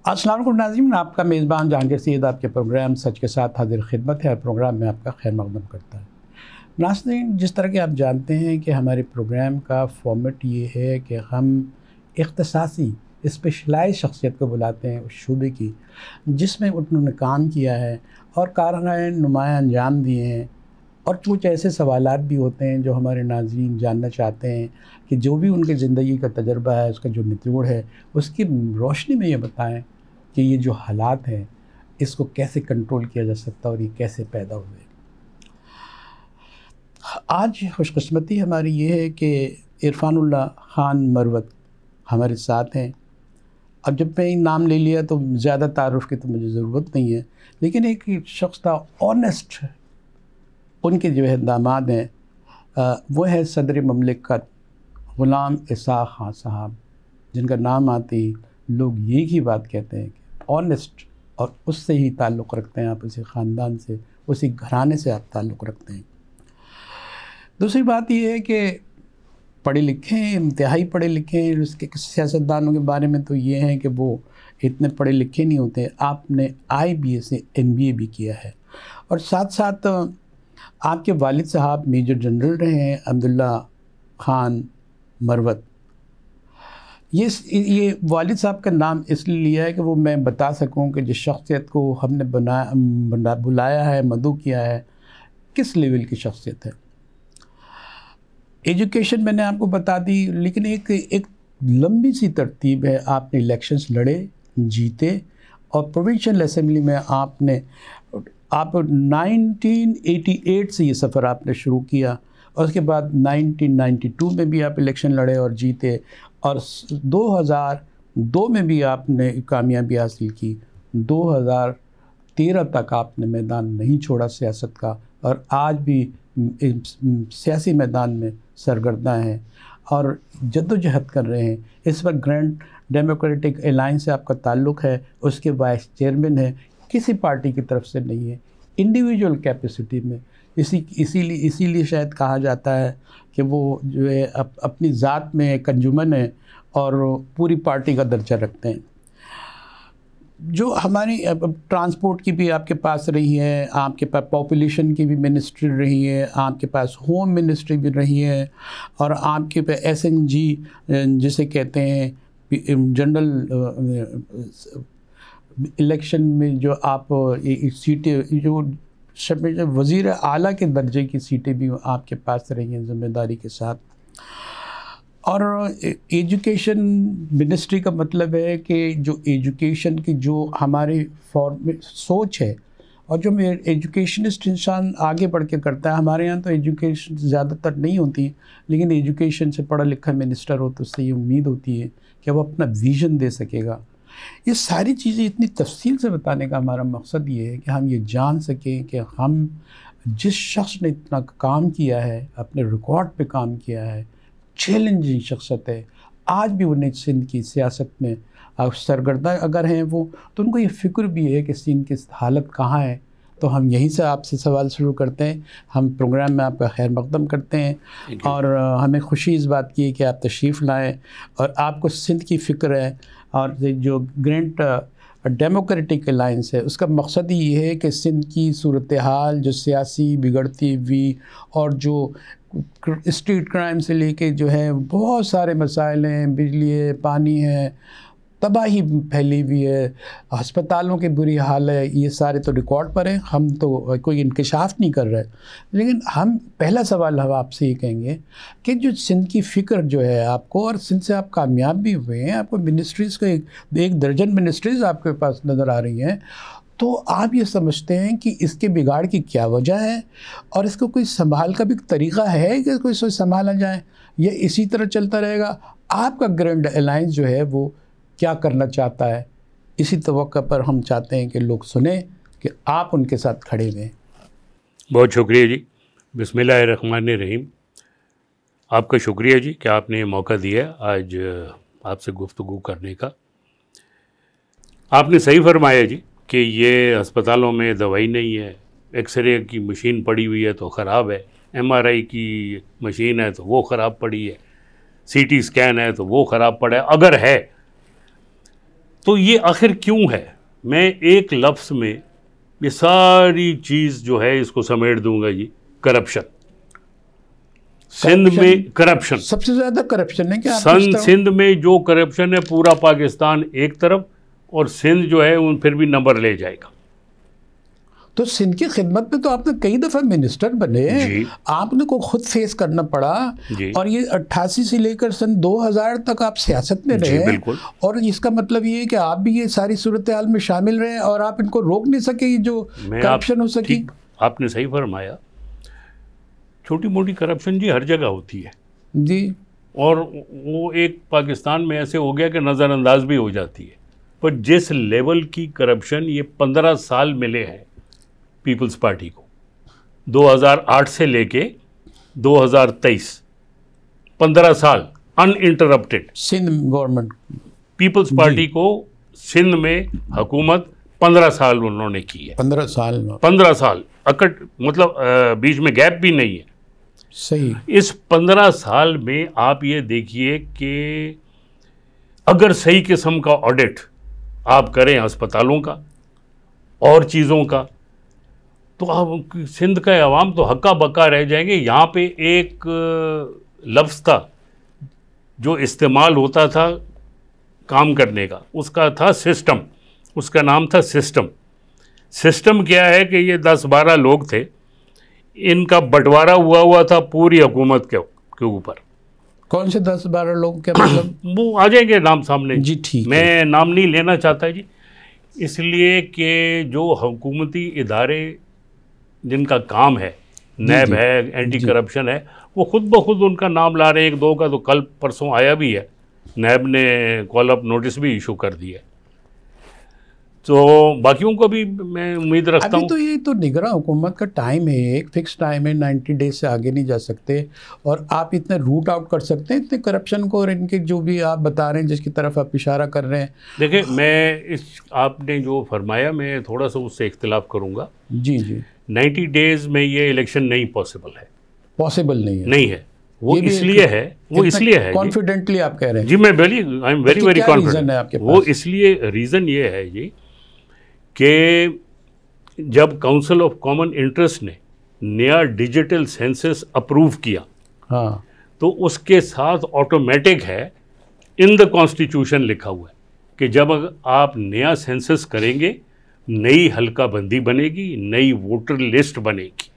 अस्सलाम वालेकुम नाज़रीन, आपका मेज़बान जहांगीर सैयद आपके प्रोग्राम सच के साथ हाजिर खिदमत है। प्रोग्राम में आपका खैर मक़दम करता है। नाज़रीन, जिस तरह कि आप जानते हैं कि हमारे प्रोग्राम का फॉर्मेट ये है कि हम इख्तिसासी स्पेशलाइज़ शख्सियत को बुलाते हैं उस शूबे की जिसमें उन्होंने काम किया है और कारनामे नुमाया अंजाम दिए हैं। और कुछ ऐसे सवालात भी होते हैं जो हमारे नाज़रीन जानना चाहते हैं कि जो भी उनकी ज़िंदगी का तजुर्बा है, उसका जो निचोड़ है, उसकी रोशनी में ये बताएं कि ये जो हालात हैं इसको कैसे कंट्रोल किया जा सकता है और ये कैसे पैदा हुए। आज खुशकिस्मती हमारी ये है कि इरफानुल्लाह ख़ान मरवत हमारे साथ हैं। अब जब मैं नाम ले लिया तो ज़्यादा तारुफ़ की तो मुझे ज़रूरत नहीं है, लेकिन एक शख्स था ऑनेस्ट, उनके जो है दामाद हैं वो है सदर ममलिकत ग़ुलाम इसाक़ ख़ान साहब, जिनका नाम आते ही लोग एक ही बात कहते हैं कि ऑनेस्ट, और उससे ही ताल्लुक़ रखते हैं आप, उसी ख़ानदान से, उसी घराने से आप ताल्लुक़ रखते हैं। दूसरी बात ये है कि पढ़े लिखे हैं, इंतहाई पढ़े लिखे हैं। उसके सियासतदानों के बारे में तो ये है कि वो इतने पढ़े लिखे नहीं होते। आपने IBA से MBA भी किया है और साथ साथ आपके वालिद साहब मेजर जनरल रहे हैं अब्दुल्ला ख़ान मरवत। ये वालिद साहब का नाम इसलिए लिया है कि वो मैं बता सकूं कि जिस शख्सियत को हमने बुलाया है, मदऊ किया है, किस लेवल की शख्सियत है। एजुकेशन मैंने आपको बता दी, लेकिन एक लंबी सी तरतीब है। आपने इलेक्शंस लड़े, जीते, और प्रोविंशियल असेंबली में आप 1988 से ये सफ़र आपने शुरू किया, और उसके बाद 1992 में भी आप इलेक्शन लड़े और जीते, और 2002 में भी आपने कामयाबी हासिल की। 2013 तक आपने मैदान नहीं छोड़ा सियासत का, और आज भी सियासी मैदान में सरगर्दा हैं और जद्दोजहद कर रहे हैं। इस वक्त ग्रैंड डेमोक्रेटिक अलायंस से आपका ताल्लुक़ है, उसके वाइस चेयरमैन है, किसी पार्टी की तरफ से नहीं है, इंडिविजुअल कैपेसिटी में। इसीलिए शायद कहा जाता है कि वो जो है अपनी ज़ात में एक अंजुमन है और पूरी पार्टी का दर्जा रखते हैं। जो हमारी ट्रांसपोर्ट की भी आपके पास रही है, आपके पास पॉपुलेशन की भी मिनिस्ट्री रही है, आपके पास होम मिनिस्ट्री भी रही है, और आपके पास SNG जिसे कहते हैं जनरल इलेक्शन में जो आप सीटें, जो वज़ीर आला के दर्जे की सीटें भी आपके पास रही हैं ज़िम्मेदारी के साथ। और एजुकेशन मिनिस्ट्री का मतलब है कि जो एजुकेशन की जो हमारी सोच है, और जो एजुकेशनिस्ट इंसान आगे बढ़ के करता है। हमारे यहाँ तो एजुकेशन ज़्यादातर नहीं होती, लेकिन एजुकेशन से पढ़ा लिखा मिनिस्टर हो तो उससे ये उम्मीद होती है कि वो अपना विज़न दे सकेगा। ये सारी चीज़ें इतनी तफसील से बताने का हमारा मकसद ये है कि हम ये जान सकें कि हम जिस शख्स ने इतना काम किया है, अपने रिकॉर्ड पे काम किया है, चैलेंजिंग शख्सियत है, आज भी उन्हें सिंध की सियासत में सरगर्दा अगर हैं वो, तो उनको ये फ़िक्र भी है कि सिंध की हालत कहाँ है। तो हम यहीं से आपसे सवाल शुरू करते हैं। हम प्रोग्राम में आपका खैर मक़दम करते हैं, और हमें खुशी इस बात की है कि आप तशरीफ़ लाएँ और आपको सिंध की फ़िक्र है। और जो ग्रैंड डेमोक्रेटिक अलायंस है, उसका मकसद ही ये है कि सिंध की सूरत हाल जो सियासी बिगड़ती हुई, और जो स्ट्रीट क्राइम से लेके जो है बहुत सारे मसाइल हैं, बिजली है, पानी है, तबाही फैली हुई है, अस्पतालों की बुरी हाल है, ये सारे तो रिकॉर्ड पर हैं। हम तो कोई इंकशाफ नहीं कर रहे, लेकिन हम पहला सवाल हम आपसे ये कहेंगे कि जो सिंध की फ़िक्र जो है आपको, और सिंध से आप कामयाब भी हुए हैं, आपको मिनिस्ट्रीज़ का एक दर्जन मिनिस्ट्रीज़ आपके पास नज़र आ रही हैं, तो आप ये समझते हैं कि इसके बिगाड़ की क्या वजह है, और इसको कोई संभाल का भी तरीक़ा है कि कोई संभाला जाए, या इसी तरह चलता रहेगा। आपका ग्रैंड अलायंस जो है वो क्या करना चाहता है, इसी तवक्को पर हम चाहते हैं कि लोग सुने कि आप उनके साथ खड़े हुए। बहुत शुक्रिया जी। बिस्मिल्लाहिर्रहमानिर्रहीम। आपका शुक्रिया जी कि आपने ये मौका दिया आज आपसे गुफ्तगू करने का। आपने सही फरमाया जी कि ये अस्पतालों में दवाई नहीं है, एक्सरे की मशीन पड़ी हुई है तो ख़राब है, MRI की मशीन है तो वो ख़राब पड़ी है, CT स्कैन है तो वो ख़राब पड़ा है। अगर है तो ये आखिर क्यों है? मैं एक लफ्ज़ में ये सारी चीज़ जो है इसको समेट दूंगा जी, करप्शन। सिंध में करप्शन सबसे ज्यादा करप्शन है क्या? सिंध में जो करप्शन है, पूरा पाकिस्तान एक तरफ और सिंध जो है उन फिर भी नंबर ले जाएगा। तो सिंध की खिदमत में तो आपने कई दफ़ा मिनिस्टर बने, आपने को खुद फेस करना पड़ा, और ये 88 से लेकर सन 2000 तक आप सियासत में रहे, और इसका मतलब ये है कि आप भी ये सारी सूरत हाल में शामिल रहे और आप इनको रोक नहीं सके जो करप्शन हो सकी। आपने सही फरमाया, छोटी मोटी करप्शन जी हर जगह होती है जी, और वो एक पाकिस्तान में ऐसे हो गया कि नज़रअंदाज भी हो जाती है। पर जिस लेवल की करप्शन ये 15 साल मिले हैं पीपल्स पार्टी को, 2008 से लेके 2023, 15 साल uninterrupted Sindh government, Peoples Party को सिंध में हुकूमत 15 साल उन्होंने की है। 15 साल अकट, मतलब बीच में गैप भी नहीं है। सही। इस 15 साल में आप ये देखिए कि अगर सही किस्म का ऑडिट आप करें अस्पतालों का और चीज़ों का, तो आप सिंध का अवाम तो हक्का बक्का रह जाएंगे। यहाँ पे एक लफ्ज़ था जो इस्तेमाल होता था काम करने का, उसका था सिस्टम, उसका नाम था सिस्टम। सिस्टम क्या है कि ये 10-12 लोग थे, इनका बंटवारा हुआ था पूरी हुकूमत के ऊपर। कौन से 10-12 लोग, क्या मतलब? वो आ जाएंगे नाम सामने जी, ठीक। मैं नाम नहीं लेना चाहता जी, इसलिए कि जो हुकूमती इदारे जिनका काम है, नैब है, एंटी करप्शन है, वो खुद ब खुद उनका नाम ला रहे हैं। 1-2 का तो कल परसों आया भी है, नैब ने कॉल अप नोटिस भी इशू कर दिया। तो बाकियों को भी मैं उम्मीद रखता हूँ। तो ये तो निगरान हुकूमत का टाइम है, एक फिक्स टाइम है, 90 डेज से आगे नहीं जा सकते, और आप इतने रूट आउट कर सकते हैं इतने करप्शन को, और इनके जो भी आप बता रहे हैं जिसकी तरफ आप इशारा कर रहे हैं। देखिए, मैं इस आपने जो फरमाया मैं थोड़ा सा उससे इख्तिलाफ करूँगा। जी जी, 90 डेज में ये इलेक्शन नहीं पॉसिबल है। पॉसिबल नहीं है। वो इसलिए है कॉन्फिडेंटली आप कह रहे हैं जी, मैं आई एम वेरी कॉन्फिडेंट। वो इसलिए रीज़न ये है जी कि जब काउंसिल ऑफ कॉमन इंटरेस्ट ने नया डिजिटल सेंसस अप्रूव किया, हाँ, तो उसके साथ ऑटोमेटिक है, इन द कॉन्स्टिट्यूशन लिखा हुआ है कि जब आप नया सेंसस करेंगे, नई हल्का बंदी बनेगी, नई वोटर लिस्ट बनेगी।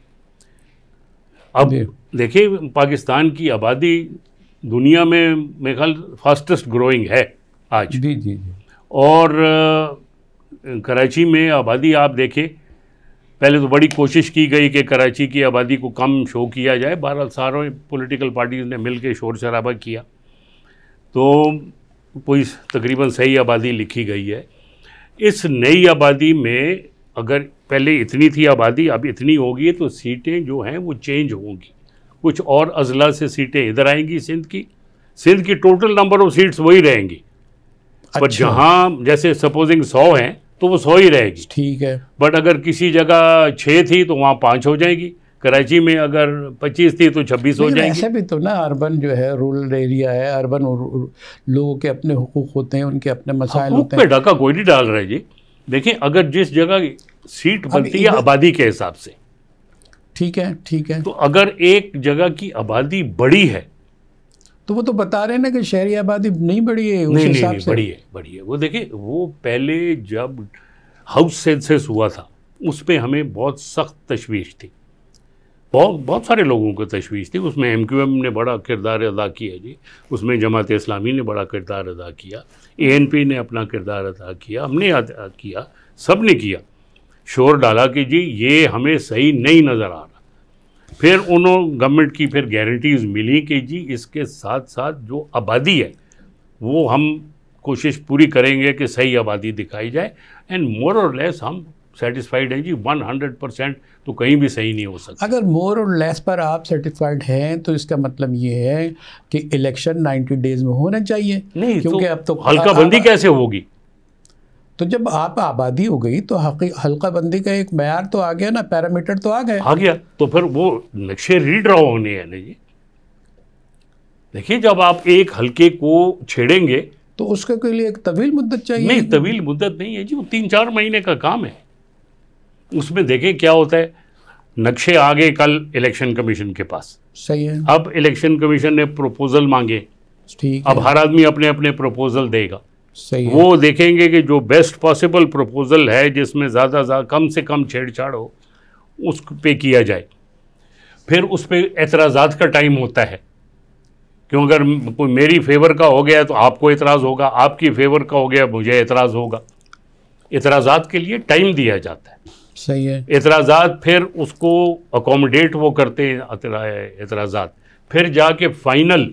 अब देखिए, पाकिस्तान की आबादी दुनिया में मेरे ख्याल फास्टेस्ट ग्रोइंग है आज। जी जी, और कराची में आबादी आप देखें, पहले तो बड़ी कोशिश की गई कि कराची की आबादी को कम शो किया जाए, बहरहाल सारों पॉलिटिकल पार्टीज ने मिल के शोर शराबा किया, तो कोई तकरीबन सही आबादी लिखी गई है। इस नई आबादी में अगर पहले इतनी थी आबादी, अब इतनी होगी, तो सीटें जो हैं वो चेंज होंगी, कुछ और अजला से सीटें इधर आएंगी सिंध की टोटल नंबर ऑफ सीट्स वही रहेंगी। पर जहाँ जैसे सपोजिंग 100 हैं तो वो 100 ही रहेगी, ठीक है। बट अगर किसी जगह 6 थी तो वहाँ 5 हो जाएगी, कराची में अगर 25 थी तो 26 हो जाएगी। ऐसे भी तो ना, अर्बन जो है रूरल एरिया है, अर्बन लोगों के अपने हुकूक होते हैं, उनके अपने मसाइल होते हैं। पे डाका कोई नहीं डाल रहा है जी। देखिए, अगर जिस जगह सीट बनती है आबादी के हिसाब से, ठीक है, तो अगर एक जगह की आबादी बड़ी है तो वो तो बता रहे हैं ना कि शहरी आबादी नहीं बढ़ी है, उस हिसाब से बढ़ी है। वो देखिए, वो पहले जब हाउस सेंसस हुआ था उस पर हमें बहुत सख्त तशवीश थी, बहुत सारे लोगों को तशवीश थी। उसमें MQM ने बड़ा किरदार अदा किया जी, उसमें जमात इस्लामी ने बड़ा किरदार अदा किया, ANP ने अपना किरदार अदा किया, हमने अदा किया, सब ने किया, शोर डाला कि जी ये हमें सही नहीं नज़र आ रहा। फिर उन्होंने गवर्नमेंट की फिर गारंटीज़ मिली कि जी इसके साथ साथ जो आबादी है वो हम कोशिश पूरी करेंगे कि सही आबादी दिखाई जाए, एंड मोर और लेस हम सेटिस्फाइड हैं जी। 100% तो कहीं भी सही नहीं हो सकता। अगर मोर और लेस पर आप सेटिस्फाइड हैं तो इसका मतलब ये है कि इलेक्शन 90 डेज में होना चाहिए। नहीं, क्योंकि अब तो हल्का बंदी कैसे होगी? तो जब आप आबादी हो गई तो हल्का बंदी का एक मैयार तो आ गया ना, पैरामीटर तो आ गया, तो फिर वो नक्शे रीड्रॉ होने हैं ना जी। देखिए, जब आप एक हल्के को छेड़ेंगे तो उसके के लिए एक तवील मुद्दत चाहिए? नहीं, तवील मुद्दत नहीं है जी, वो 3-4 महीने का काम है। उसमें देखें क्या होता है, नक्शे आ गए कल इलेक्शन कमीशन के पास। सही है। अब इलेक्शन कमीशन ने प्रपोजल मांगे, ठीक अब है। हर आदमी अपने अपने प्रपोजल देगा। सही है। वो देखेंगे कि जो बेस्ट पॉसिबल प्रपोजल है, जिसमें ज़्यादा कम से कम छेड़छाड़ हो, उस पे किया जाए। फिर उस पे एतराज़ात का टाइम होता है, क्यों अगर कोई मेरी फेवर का हो गया तो आपको एतराज़ होगा, आपकी फेवर का हो गया मुझे एतराज़ होगा। एतराज़ात के लिए टाइम दिया जाता है। सही है। एतराज़ात फिर उसको अकोमोडेट वो करते हैं एतराज़ात, फिर जाके फाइनल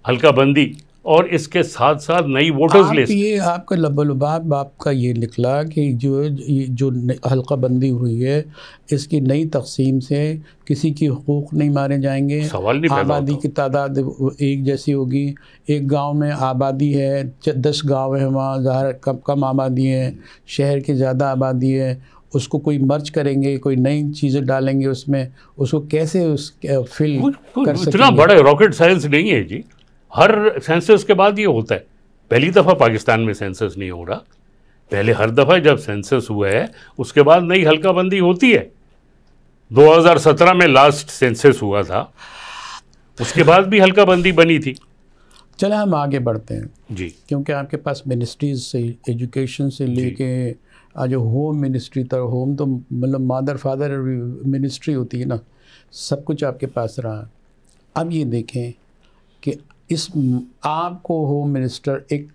हल्का बंदी और इसके साथ साथ नई वोटर्स लिस्ट। ये आपका लबलबाब आपका ये निकला कि जो हल्का बंदी हुई है, इसकी नई तकसीम से किसी की हुकूक नहीं मारे जाएंगे, सवाल नहीं पैदा आबादी होता। की तादाद एक जैसी होगी। एक गांव में आबादी है, 10 गांव है, वहाँ ज़ाहिर कम आबादी है, शहर की ज़्यादा आबादी है, उसको कोई मर्ज करेंगे, कोई नई चीज़ें डालेंगे उसमें, उसको कैसे फिल कर सकेंगे? इतना बड़ा रॉकेट साइंस नहीं है जी। हर सेंसस के बाद ये होता है। पहली दफ़ा पाकिस्तान में सेंसस नहीं हो रहा, पहले हर दफ़ा जब सेंसस हुआ है उसके बाद नई हल्का बंदी होती है। 2017 में लास्ट सेंसस हुआ था, उसके बाद भी हल्का बंदी बनी थी। चले हम आगे बढ़ते हैं जी, क्योंकि आपके पास मिनिस्ट्रीज से, एजुकेशन से लेके आज होम मिनिस्ट्री तक, होम तो मतलब मादर फादर मिनिस्ट्री होती है ना, सब कुछ आपके पास रहा। अब ये देखें कि इस आपको होम मिनिस्टर एक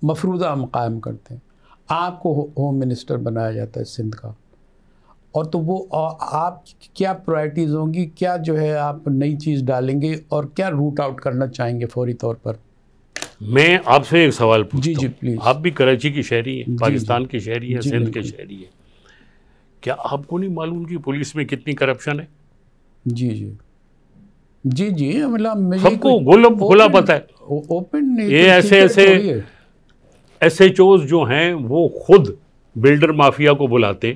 मफरूज़ा मकाम करते हैं, आपको होम मिनिस्टर बनाया जाता है सिंध का, और तो वो आप क्या प्रायोरिटीज़ होंगी, क्या जो है आप नई चीज़ डालेंगे और क्या रूट आउट करना चाहेंगे फौरी तौर पर? मैं आपसे एक सवाल पूछता हूँ। जी प्लीज़। आप भी कराची की शहरी हैं, पाकिस्तान की शहरी हैं, जी, सिंध के बिल्कुल। शहरी हैं। क्या आपको नहीं मालूम जी पुलिस में कितनी करप्शन है? जी मतलब सबको खुला पता है। ओपन ये ऐसे SHOs जो हैं वो खुद बिल्डर माफिया को बुलाते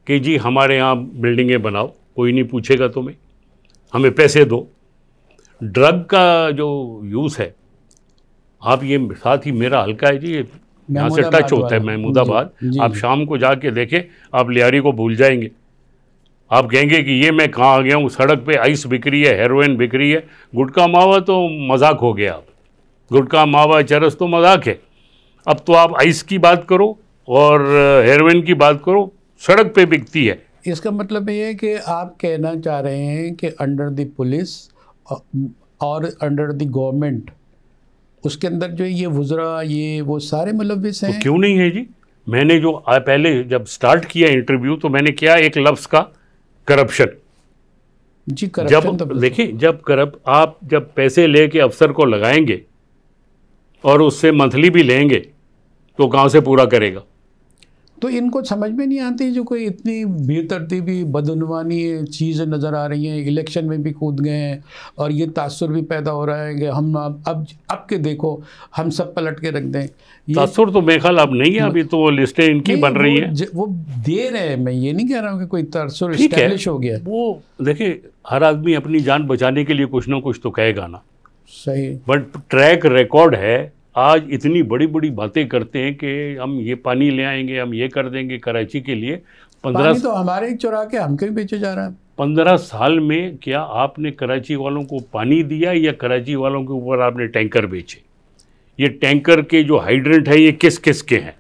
कि जी हमारे यहाँ बिल्डिंगें बनाओ, कोई नहीं पूछेगा तुम्हें, हमें पैसे दो। ड्रग का जो यूज़ है, आप ये साथ ही मेरा हल्का है जी, यहाँ से टच होता है महमूदाबाद। आप शाम को जाके देखें, आप लियारी को भूल जाएंगे। आप कहेंगे कि ये मैं कहाँ आ गया हूँ, सड़क पे आइस बिक रही है, हेरोइन बिक रही है, गुटखा मावा तो मजाक हो गया। अब गुटखा मावा चरस तो मजाक है, अब तो आप आइस की बात करो और हेरोइन की बात करो, सड़क पे बिकती है। इसका मतलब ये है कि आप कहना चाह रहे हैं कि अंडर द पुलिस और अंडर द गवर्नमेंट, उसके अंदर जो ये वुज़रा ये वो सारे मुलव्विस हैं। तो क्यों नहीं है जी? मैंने जो पहले जब स्टार्ट किया इंटरव्यू तो मैंने किया एक लफ्ज़ का, करप्शन। जी करप्शन। जब देखिए, आप जब पैसे लेके अफसर को लगाएंगे और उससे मंथली भी लेंगे तो कहाँ से पूरा करेगा? तो इनको समझ में नहीं आती जो कोई इतनी बेतरतीबी बदनवानी चीज़ें नज़र आ रही हैं, इलेक्शन में भी कूद गए हैं और ये तासुर भी पैदा हो रहा है कि हम अब के देखो हम सब पलट के रख दें। तासुर तो मेरे ख्याल अब नहीं है, अभी तो लिस्टें इनकी बन रही हैं, वो दे रहे हैं। मैं ये नहीं कह रहा हूँ कि कोई तासुर एस्टैब्लिश हो गया। वो देखिए, हर आदमी अपनी जान बचाने के लिए कुछ ना कुछ तो कहेगा ना। सही। बट ट्रैक रिकॉर्ड है, आज इतनी बड़ी बड़ी बातें करते हैं कि हम ये पानी ले आएंगे, हम ये कर देंगे कराची के लिए। 15 पानी तो हमारे ही चुरा के हमके बेचे जा रहा है। 15 साल में क्या आपने कराची वालों को पानी दिया या कराची वालों के ऊपर आपने टैंकर बेचे? ये टैंकर के जो हाइड्रेंट है ये किस किस के हैं?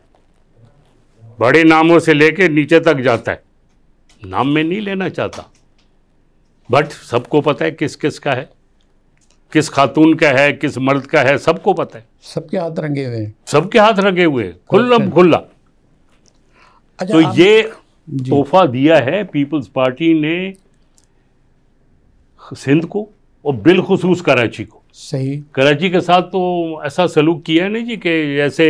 बड़े नामों से लेके नीचे तक जाता है, नाम में नहीं लेना चाहता, बट सबको पता है किस किस का है, किस खातून का है, किस मर्द का है, सबको पता है। सबके हाथ रंगे हुए हैं, सबके हाथ रंगे हुए, खुल्लम खुल्ला। तो ये तोहफा दिया है पीपल्स पार्टी ने सिंध को और बिलखुसूस कराची को। सही। कराची के साथ तो ऐसा सलूक किया है नहीं जी कि जैसे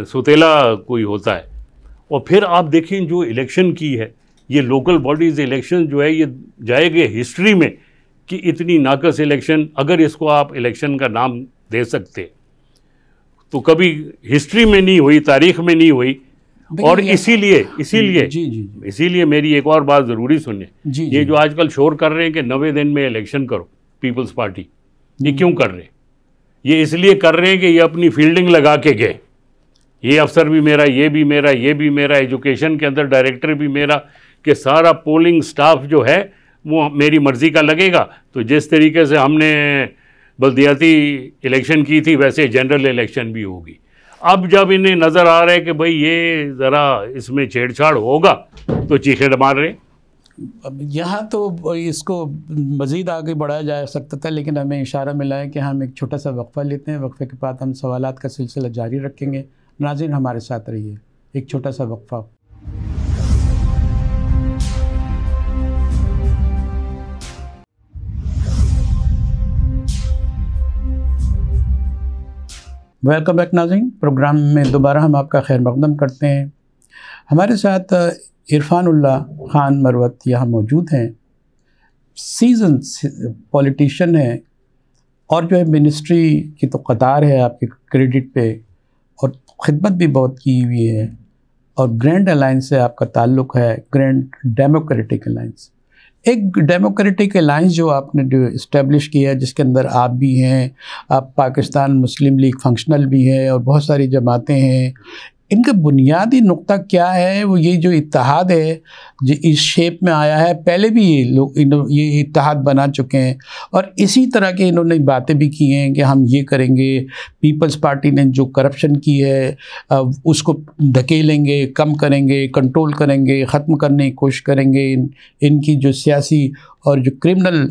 सुतेला कोई होता है। और फिर आप देखें जो इलेक्शन की है, ये लोकल बॉडीज़ इलेक्शन जो है ये जाएंगे हिस्ट्री में कि इतनी नाकस इलेक्शन, अगर इसको आप इलेक्शन का नाम दे सकते तो कभी हिस्ट्री में नहीं हुई, तारीख में नहीं हुई। और इसीलिए मेरी एक और बात ज़रूरी सुनिए। ये जो आजकल शोर कर रहे हैं कि 90 दिन में इलेक्शन करो, पीपल्स पार्टी, ये क्यों कर रहे हैं? ये इसलिए कर रहे हैं कि ये अपनी फील्डिंग लगा के गए, ये अफसर भी मेरा, ये भी मेरा, ये भी मेरा, एजुकेशन के अंदर डायरेक्टर भी मेरा, कि सारा पोलिंग स्टाफ जो है वो मेरी मर्ज़ी का लगेगा। तो जिस तरीके से हमने बल्दियाती इलेक्शन की थी वैसे जनरल इलेक्शन भी होगी। अब जब इन्हें नज़र आ रहा है कि भाई ये ज़रा इसमें छेड़छाड़ होगा तो चीखे मार रहे। अब यहाँ तो इसको मज़ीद आगे बढ़ाया जा सकता था, लेकिन हमें इशारा मिला है कि हम एक छोटा सा वक्फ़ा लेते हैं। वक्फ़े के बाद हम सवालात का सिलसिला जारी रखेंगे। नाज़रीन हमारे साथ रहिए, एक छोटा सा वक्फ़ा। वेलकम बैक नाज़रीन, प्रोग्राम में दोबारा हम आपका खैर मक़दम करते हैं। हमारे साथ इरफानुल्लाह ख़ान मरवत यहाँ मौजूद हैं। सीज़न पॉलिटिशियन हैं और जो है मिनिस्ट्री की तो कतार है आपके क्रेडिट पे, और ख़िदमत भी बहुत की हुई है, और ग्रैंड अलायंस से आपका ताल्लुक़ है, ग्रैंड डेमोक्रेटिक अलायंस। एक डेमोक्रेटिक अलायंस जो आपने जो इस्टेब्लिश किया है, जिसके अंदर आप भी हैं, आप पाकिस्तान मुस्लिम लीग फंक्शनल भी है और बहुत सारी जमातें हैं, इनका बुनियादी नुक्ता क्या है? वो ये जो इत्तेहाद है जो इस शेप में आया है, पहले भी ये लोग ये इत्तेहाद बना चुके हैं और इसी तरह के इन्होंने बातें भी की हैं कि हम ये करेंगे। पीपल्स पार्टी ने जो करप्शन की है उसको धकेलेंगे, कम करेंगे, कंट्रोल करेंगे, ख़त्म करने की कोशिश करेंगे। इनकी जो सियासी और जो क्रिमिनल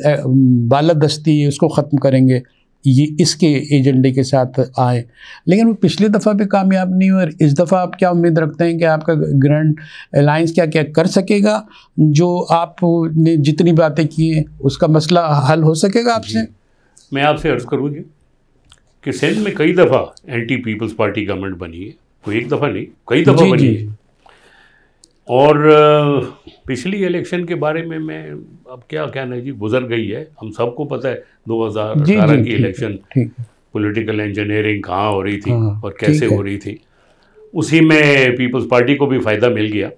बालादस्ती है उसको ख़त्म करेंगे। ये इसके एजेंडे के साथ आए, लेकिन वो पिछली दफ़ा भी कामयाब नहीं हुए। और इस दफ़ा आप क्या उम्मीद रखते हैं कि आपका ग्रैंड अलायंस क्या क्या कर सकेगा? जो आपने जितनी बातें की हैं उसका मसला हल हो सकेगा आपसे? मैं आपसे अर्ज़ करूँ जी कि सिंध में कई दफ़ा एंटी पीपल्स पार्टी गवर्नमेंट बनी है, कोई एक दफ़ा नहीं, कई दफ़ा बनी है। और पिछली इलेक्शन के बारे में मैं अब क्या कहना है जी, गुजर गई है, हम सबको पता है 2018 की इलेक्शन, पॉलिटिकल इंजीनियरिंग कहाँ हो रही थी और कैसे हो रही थी, उसी में पीपल्स पार्टी को भी फ़ायदा मिल गया।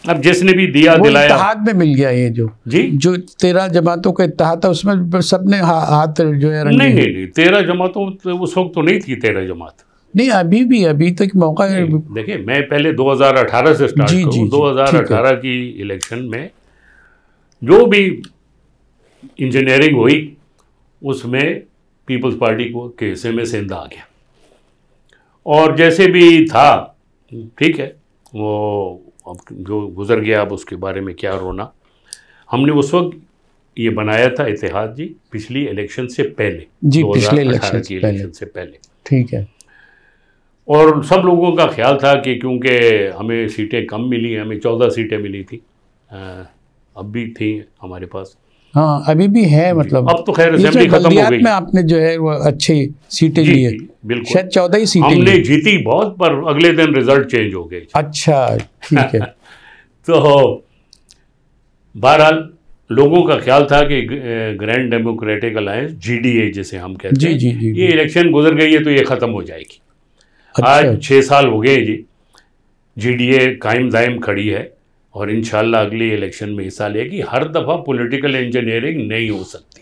अब जिसने भी दिया दिलाया, इत्तेहाद में मिल गया। ये जो 13 जमातों का इत्तेहाद था उसमें सबने हाथ जो है नहीं 13 जमातों उस वक्त तो नहीं थी 13 जमात, नहीं अभी तक मौका है। देखिए मैं पहले 2018 से स्टार्ट करूँ। 2018 की इलेक्शन में जो भी इंजीनियरिंग हुई उसमें पीपल्स पार्टी को के हिस्से में सिंध आ गया, और जैसे भी था ठीक है, वो अब जो गुजर गया अब उसके बारे में क्या रोना। हमने उस वक्त ये बनाया था इत्तेहाद जी पिछली इलेक्शन से पहले, जी पिछले इलेक्शन से पहले, ठीक है। और सब लोगों का ख्याल था कि क्योंकि हमें सीटें कम मिली, हमें 14 सीटें मिली थी, अब भी थी हमारे पास, हाँ अभी भी है, मतलब अब तो खैर असेंबली खत्म हो गई। में आपने जो है वो अच्छी सीटें ली है, बिल्कुल शायद 14 ही सीटें हमने जीती बहुत, पर अगले दिन रिजल्ट चेंज हो गए। अच्छा ठीक है। तो बहरहाल लोगों का ख्याल था कि ग्रैंड डेमोक्रेटिक अलायंस GDA जिसे हम कहते हैं, ये इलेक्शन गुजर गई है तो ये ख़त्म हो जाएगी। अच्छा। आज 6 साल हो गए जी, GDA कायम दायम खड़ी है और इंशाल्लाह अगली इलेक्शन में हिस्सा लेगी। हर दफ़ा पॉलिटिकल इंजीनियरिंग नहीं हो सकती,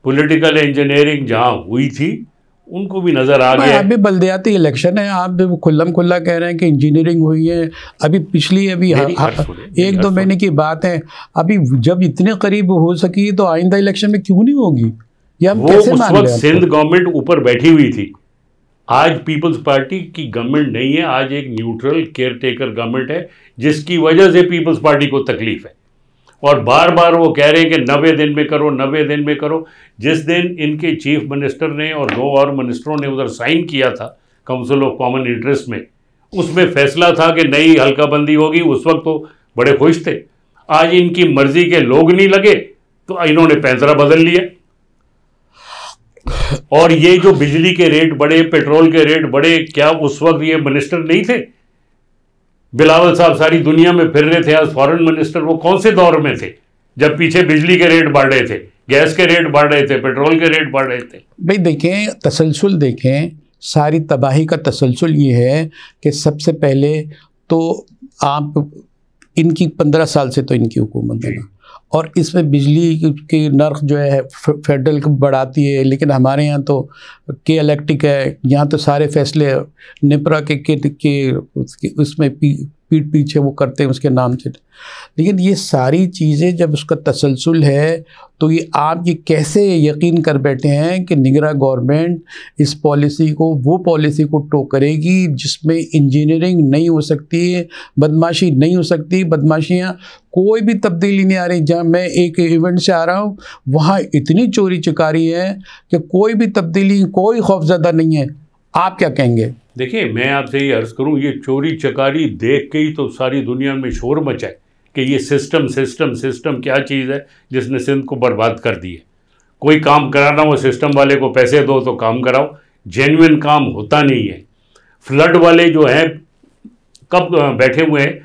पॉलिटिकल इंजीनियरिंग जहाँ हुई थी उनको भी नज़र आ गया। अभी बल्दियाती इलेक्शन है, आप भी खुल्लम खुल्ला कह रहे हैं कि इंजीनियरिंग हुई है। अभी पिछली 1-2 महीने की बात है, अभी जब इतने करीब हो सकी तो आइंदा इलेक्शन में क्यों नहीं होगी? ये हम कैसे मान लें? उस वक्त सिंध गवर्नमेंट ऊपर बैठी हुई थी, आज पीपल्स पार्टी की गवर्नमेंट नहीं है, आज एक न्यूट्रल केयर टेकर गवर्नमेंट है, जिसकी वजह से पीपल्स पार्टी को तकलीफ है। और बार बार वो कह रहे हैं कि 90 दिन में करो, 90 दिन में करो। जिस दिन इनके चीफ मिनिस्टर ने और 2 और मिनिस्टरों ने उधर साइन किया था काउंसिल ऑफ कॉमन इंटरेस्ट में, उसमें फैसला था कि नई हल्काबंदी होगी, उस वक्त तो बड़े खुश थे। आज इनकी मर्जी के लोग नहीं लगे तो इन्होंने पैंतरा बदल लिया, और ये जो बिजली के रेट बढ़े, पेट्रोल के रेट बढ़े, क्या उस वक्त ये मिनिस्टर नहीं थे? बिलावल साहब सारी दुनिया में फिर रहे थे एज फॉरेन मिनिस्टर, वो कौन से दौर में थे जब पीछे बिजली के रेट बढ़ रहे थे, गैस के रेट बढ़ रहे थे, पेट्रोल के रेट बढ़ रहे थे? भाई देखें, तसलसल देखें, सारी तबाही का तसलसल ये है कि सबसे पहले तो आप इनकी 15 साल से तो इनकी हुकूमत है ना, और इसमें बिजली की नर्ख जो है फेडरल बढ़ाती है, लेकिन हमारे यहाँ तो के इलेक्ट्रिक है, यहाँ तो सारे फैसले निपरा के उसमें पीठ पीछे वो करते हैं उसके नाम से। लेकिन ये सारी चीज़ें जब उसका तसलसल है तो ये आप ये कैसे यकीन कर बैठे हैं कि निगरान गवर्नमेंट इस पॉलिसी को, वो पॉलिसी को टो करेगी जिसमें इंजीनियरिंग नहीं हो सकती है, बदमाशी नहीं हो सकती, बदमाशियाँ कोई भी तब्दीली नहीं आ रही। जहाँ मैं एक इवेंट से आ रहा हूँ वहाँ इतनी चोरी चकारी है कि कोई भी तब्दीली, कोई खौफजदा नहीं है। आप क्या कहेंगे? देखिए, मैं आपसे ये अर्ज़ करूं, ये चोरी चकारी देख के ही तो सारी दुनिया में शोर मचा है कि ये सिस्टम सिस्टम सिस्टम क्या चीज़ है जिसने सिंध को बर्बाद कर दी है। कोई काम कराना हो, सिस्टम वाले को पैसे दो तो काम कराओ, जेन्युइन काम होता नहीं है। फ्लड वाले जो हैं कब बैठे हुए हैं,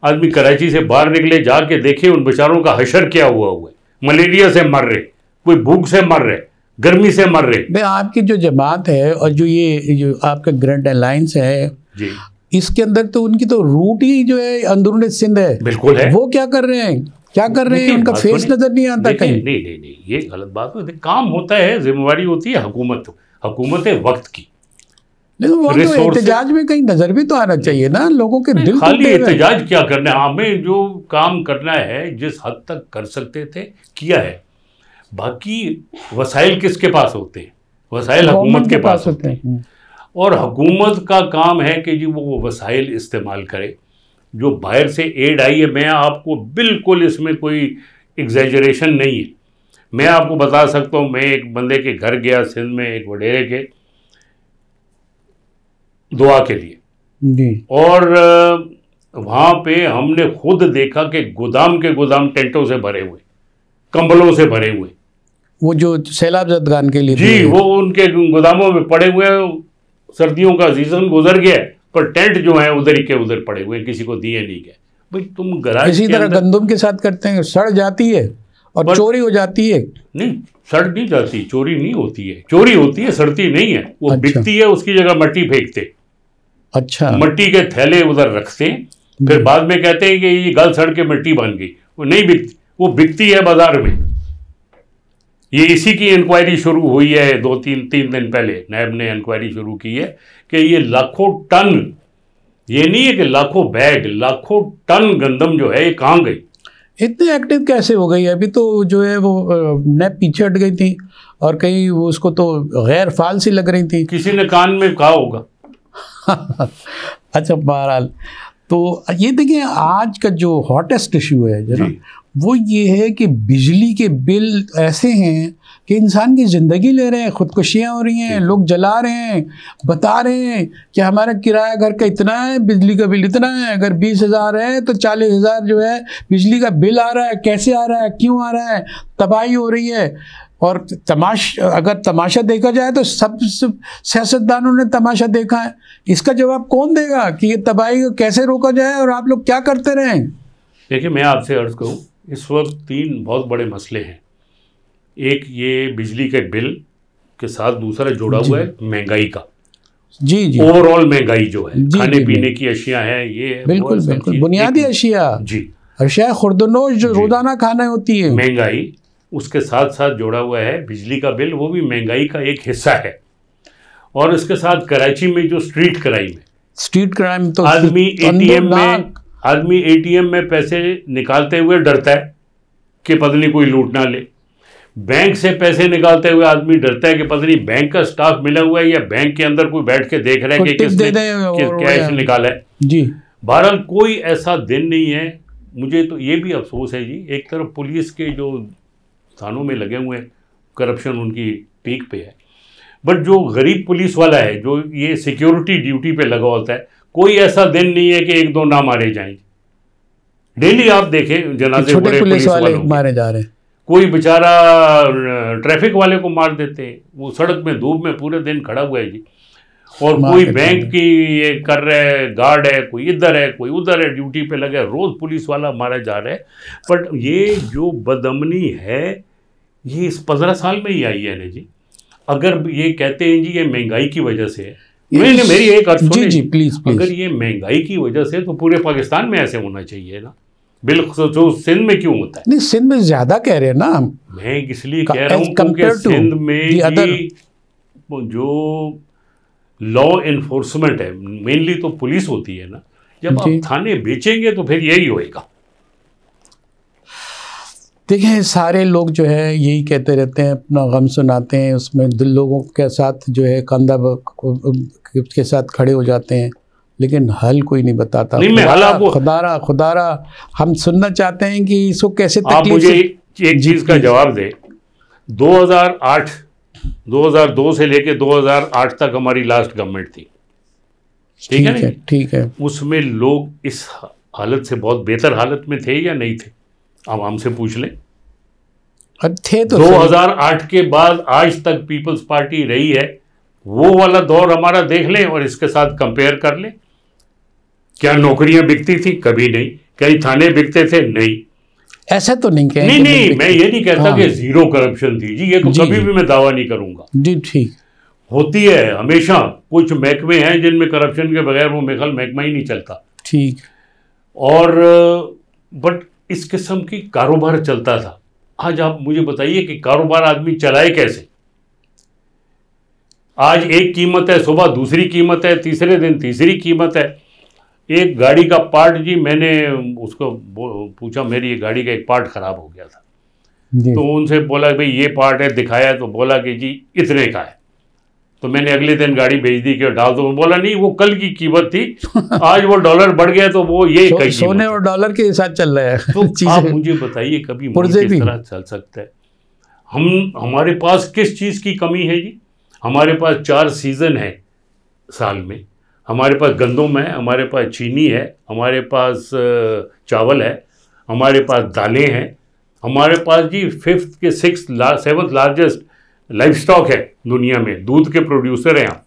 आदमी कराची से बाहर निकले जाके देखे उन बेचारों का हशर क्या हुआ है। मलेरिया से मर रहे, कोई भूख से मर रहे, गर्मी से मर रहे। भाई आपकी जो जमात है और जो आपका ग्रैंड अलायंस है जी, इसके अंदर तो उनकी तो रूट ही जो है अंदरूनी सिंध है। बिल्कुल है। वो क्या कर रहे हैं, क्या कर रहे हैं, उनका फेस नजर नहीं आता कहीं। नहीं, ये गलत बात है। काम होता है, जिम्मेवारी होती है हुकूमत है वक्त की। लेकिन वो तो एहतजाज में कहीं नजर भी तो आना चाहिए ना, लोगों के दिल खाली एहतजाज क्या करना है, हमें जो काम करना है जिस हद तक कर सकते थे किया है। बाकी वसाइल किसके पास होते हैं? वसाइल हुकूमत के पास होते हैं। और हुकूमत का काम है कि जी वो वसाइल इस्तेमाल करे। जो बाहर से एड आई है, मैं आपको बिल्कुल इसमें कोई एग्जैजरेशन नहीं है, मैं आपको बता सकता हूँ। मैं एक बंदे के घर गया सिंध में, एक वडेरे के, दुआ के लिए जी। और वहाँ पे हमने खुद देखा कि गोदाम के गोदाम टेंटों से भरे हुए, कंबलों से भरे हुए, वो जो सैलाब ज़दगान के लिए जी, वो उनके गोदामों में पड़े हुए। सर्दियों का सीजन गुजर गया पर टेंट जो है उधर ही के उधर पड़े हुए, किसी को दिए नहीं गए। भाई तुम गराज इसी तरह गंदम के साथ करते हैं, सड़ जाती है और चोरी हो जाती है। नहीं, सड़ नहीं जाती, चोरी नहीं होती है। चोरी होती है, सड़ती नहीं है। वो अच्छा। बिकती है, उसकी जगह मट्टी फेंकते, अच्छा, मट्टी के थैले उधर रखते, फिर बाद में कहते हैं कि ये गल सड़ के मिट्टी बन गई। वो नहीं बिकती, वो बिकती है बाजार में। ये इसी की इंक्वायरी शुरू हुई है 2-3 दिन पहले, नैब ने इंक्वायरी शुरू की है कि ये लाखों टन, ये नहीं है कि लाखों बैग, लाखों टन गंदम जो है ये कहाँ गई। इतने एक्टिव कैसे हो गई? अभी तो जो है वो नैब पीछे हट गई थी और कहीं वो उसको तो गैर फाल सी लग रही थी। किसी ने कान में कहा होगा। अच्छा, बहरहाल तो ये देखिए आज का जो हॉटेस्ट इशू है जनाब, वो ये है कि बिजली के बिल ऐसे हैं कि इंसान की ज़िंदगी ले रहे हैं, ख़ुदकुशियाँ हो रही हैं, लोग जला रहे हैं, बता रहे हैं कि हमारा किराया घर का इतना है, बिजली का बिल इतना है, अगर 20,000 है तो 40,000 जो है बिजली का बिल आ रहा है। कैसे आ रहा है, क्यों आ रहा है, तबाही हो रही है। और अगर तमाशा देखा जाए तो सब सियासतदानों ने तमाशा देखा है। इसका जवाब कौन देगा कि ये तबाही को कैसे रोका जाए और आप लोग क्या करते रहें? देखिए, मैं आपसे अर्ज़ करूँ, इस वक्त 3 बहुत बड़े मसले हैं। एक ये बिजली के बिल के साथ दूसरा जुड़ा हुआ है महंगाई का। जी, ओवरऑल महंगाई जो है, खाने पीने की अशिया है, ये बिल्कुल बुनियादी अशिया जी, अशिया खुर्दनोश जो रोजाना खाना होती है, महंगाई उसके साथ साथ जुड़ा हुआ है। बिजली का बिल वो भी महंगाई का एक हिस्सा है। और इसके साथ कराची में जो स्ट्रीट क्राइम तो आदमी एटीएम में पैसे निकालते हुए डरता है कि पता नहीं कोई लूट ना ले। बैंक से पैसे निकालते हुए आदमी डरता है कि पता नहीं बैंक का स्टाफ मिला हुआ है या बैंक के अंदर कोई बैठ के देख रहा है कि किसने कैश निकाला है जी। बहरहाल कोई ऐसा दिन नहीं है। मुझे तो ये भी अफसोस है जी, एक तरफ पुलिस के जो थानों में लगे हुए हैं, करप्शन उनकी पीक पे है, बट जो गरीब पुलिस वाला है, जो ये सिक्योरिटी ड्यूटी पे लगा होता है, कोई ऐसा दिन नहीं है कि 1-2 ना मारे जाएं। डेली आप देखें जनाजे बड़े पुलिस वाले मारे जा रहे हैं। कोई बेचारा ट्रैफिक वाले को मार देते हैं, वो सड़क में धूप में पूरे दिन खड़ा हुआ है जी। और कोई बैंक की ये कर रहा है, गार्ड है, कोई इधर है, कोई उधर है, ड्यूटी पे लगे, रोज़ पुलिस वाला मारा जा रहा है। बट ये जो बदअमनी है ये इस 15 साल में ही आई है ना जी। अगर ये कहते हैं जी ये महंगाई की वजह से है, मेरी एक अर्थ सुनिए जी, प्लीज। अगर ये महंगाई की वजह से तो पूरे पाकिस्तान में ऐसे होना चाहिए ना। बिलखुसूस सिंध में क्यों होता है? नहीं, सिंध में ज्यादा कह रहे हैं ना हम। मैं इसलिए कह रहा हूँ क्योंकि सिंध में जो लॉ एनफोर्समेंट है, मेनली तो पुलिस होती है ना, जब आप थाने बेचेंगे तो फिर यही होएगा। देखिए, सारे लोग जो है यही कहते रहते हैं, अपना गम सुनाते हैं, उसमें दिल लोगों के साथ जो है कंधा के साथ खड़े हो जाते हैं, लेकिन हल कोई नहीं बताता। खुदारा हम सुनना चाहते हैं कि इसको कैसे आप मुझे एक चीज का जवाब दे। 2002 से लेके 2008 तक हमारी लास्ट गवर्नमेंट थी, ठीक है? ठीक है। उसमें लोग इस हालत से बहुत बेहतर हालत में थे या नहीं थे? अब हमसे पूछ लें। थे तो 2008 के बाद आज तक पीपल्स पार्टी रही है, वो वाला दौर हमारा देख लें और इसके साथ कंपेयर कर लें। क्या नौकरियां बिकती थी? कभी नहीं। कई थाने बिकते थे? नहीं। ऐसा तो नहीं कहें। नहीं, मैं ये नहीं कहता कि जीरो करप्शन थी जी, ये तो कभी भी मैं दावा नहीं करूंगा जी। ठीक, होती है हमेशा। कुछ महकमे हैं जिनमें करप्शन के बगैर वो मेखल महकमा ही नहीं चलता। ठीक। और बट इस किस्म की कारोबार चलता था। आज आप मुझे बताइए कि कारोबार आदमी चलाए कैसे? आज एक कीमत है, सुबह दूसरी कीमत है, तीसरे दिन तीसरी कीमत है। एक गाड़ी का पार्ट जी, मैंने उसको पूछा, मेरी ये गाड़ी का एक पार्ट खराब हो गया था, तो उनसे बोला भाई ये पार्ट है, दिखाया तो बोला कि जी इतने का है। तो मैंने अगले दिन गाड़ी भेज दी कि डाल दो, बोला नहीं वो कल की कीमत थी, आज वो डॉलर बढ़ गया तो वो ये सोने और डॉलर के साथ चल रहा है। तो आप मुझे बताइए कभी मुल्क किस तरह चल सकता है? हमारे पास किस चीज़ की कमी है जी? हमारे पास 4 सीज़न है साल में, हमारे पास गंदम है, हमारे पास चीनी है, हमारे पास चावल है, हमारे पास दालें हैं, हमारे पास जी 5th के 7th लार्जेस्ट लाइफ स्टॉक है दुनिया में, दूध के प्रोड्यूसर हैं आप,